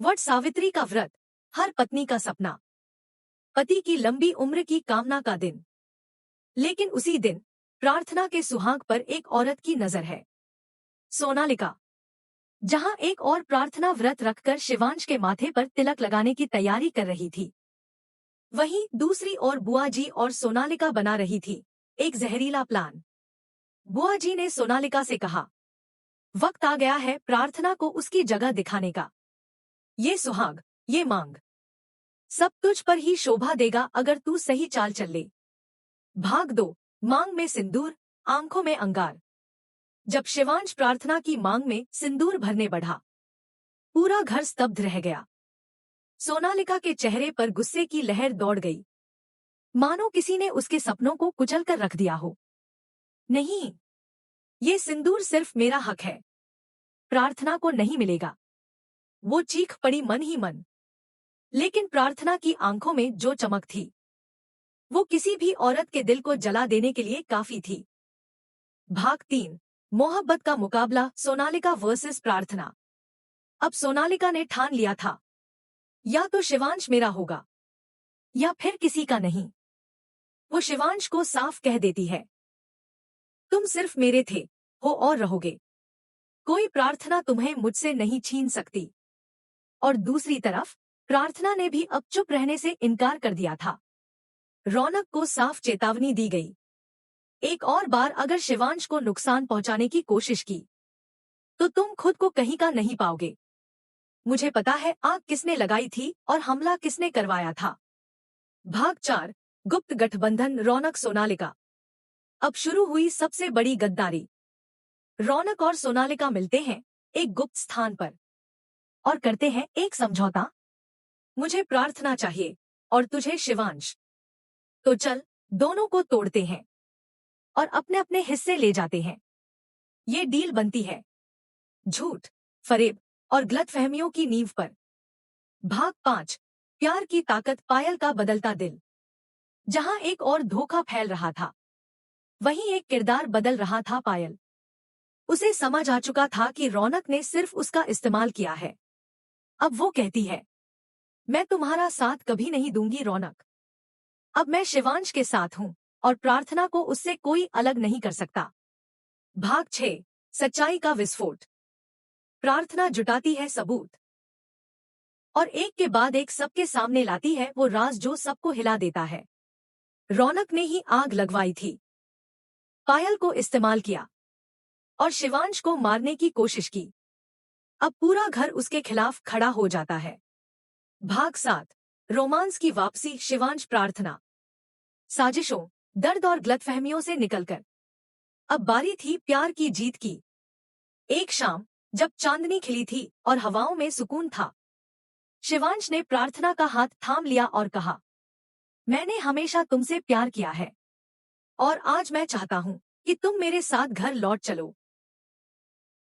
वट सावित्री का व्रत, हर पत्नी का सपना। पति की लंबी उम्र की कामना का दिन। लेकिन उसी दिन प्रार्थना के सुहाग पर एक औरत की नजर है, सोनालिका। जहां एक और प्रार्थना व्रत रखकर शिवांश के माथे पर तिलक लगाने की तैयारी कर रही थी, वहीं दूसरी ओर बुआ जी और सोनालिका बना रही थी एक जहरीला प्लान। बुआ जी ने सोनालिका से कहा, वक्त आ गया है प्रार्थना को उसकी जगह दिखाने का। ये सुहाग, ये मांग, सब तुझ पर ही शोभा देगा अगर तू सही चाल चल ले। भाग दो, मांग में सिंदूर, आंखों में अंगार। जब शिवांश प्रार्थना की मांग में सिंदूर भरने बढ़ा, पूरा घर स्तब्ध रह गया। सोनालिका के चेहरे पर गुस्से की लहर दौड़ गई, मानो किसी ने उसके सपनों को कुचल कर रख दिया हो। नहीं, ये सिंदूर सिर्फ मेरा हक है, प्रार्थना को नहीं मिलेगा। वो चीख पड़ी मन ही मन। लेकिन प्रार्थना की आंखों में जो चमक थी, वो किसी भी औरत के दिल को जला देने के लिए काफी थी। भाग 3, मोहब्बत का मुकाबला, सोनालिका वर्सेस प्रार्थना। अब सोनालिका ने ठान लिया था, या तो शिवांश मेरा होगा या फिर किसी का नहीं। वो शिवांश को साफ कह देती है, तुम सिर्फ मेरे थे हो और रहोगे। कोई प्रार्थना तुम्हें मुझसे नहीं छीन सकती। और दूसरी तरफ प्रार्थना ने भी अब चुप रहने से इनकार कर दिया था। रौनक को साफ चेतावनी दी गई, एक और बार अगर शिवांश को नुकसान पहुंचाने की कोशिश की तो तुम खुद को कहीं का नहीं पाओगे। मुझे पता है आग किसने लगाई थी और हमला किसने करवाया था। भाग 4, गुप्त गठबंधन, रौनक सोनालिका। अब शुरू हुई सबसे बड़ी गद्दारी। रौनक और सोनालिका मिलते हैं एक गुप्त स्थान पर और करते हैं एक समझौता। मुझे प्रार्थना चाहिए और तुझे शिवांश। तो चल, दोनों को तोड़ते हैं और अपने अपने हिस्से ले जाते हैं। ये डील बनती है झूठ, फरेब और गलतफहमियों की नींव पर। भाग 5, प्यार की ताकत, पायल का बदलता दिल। जहां एक और धोखा फैल रहा था, वहीं एक किरदार बदल रहा था, पायल। उसे समझ आ चुका था कि रौनक ने सिर्फ उसका इस्तेमाल किया है। अब वो कहती है, मैं तुम्हारा साथ कभी नहीं दूंगी रौनक। अब मैं शिवांश के साथ हूं और प्रार्थना को उससे कोई अलग नहीं कर सकता। भाग 6, सच्चाई का विस्फोट। प्रार्थना जुटाती है सबूत और एक के बाद एक सबके सामने लाती है वो राज जो सबको हिला देता है। रौनक ने ही आग लगवाई थी, पायल को इस्तेमाल किया और शिवांश को मारने की कोशिश की। अब पूरा घर उसके खिलाफ खड़ा हो जाता है। भाग 7, रोमांस की वापसी, शिवांश प्रार्थना। साजिशों, दर्द और गलतफहमियों से निकलकर अब बारी थी प्यार की जीत की। एक शाम जब चांदनी खिली थी और हवाओं में सुकून था, शिवांश ने प्रार्थना का हाथ थाम लिया और कहा, मैंने हमेशा तुमसे प्यार किया है और आज मैं चाहता हूं कि तुम मेरे साथ घर लौट चलो।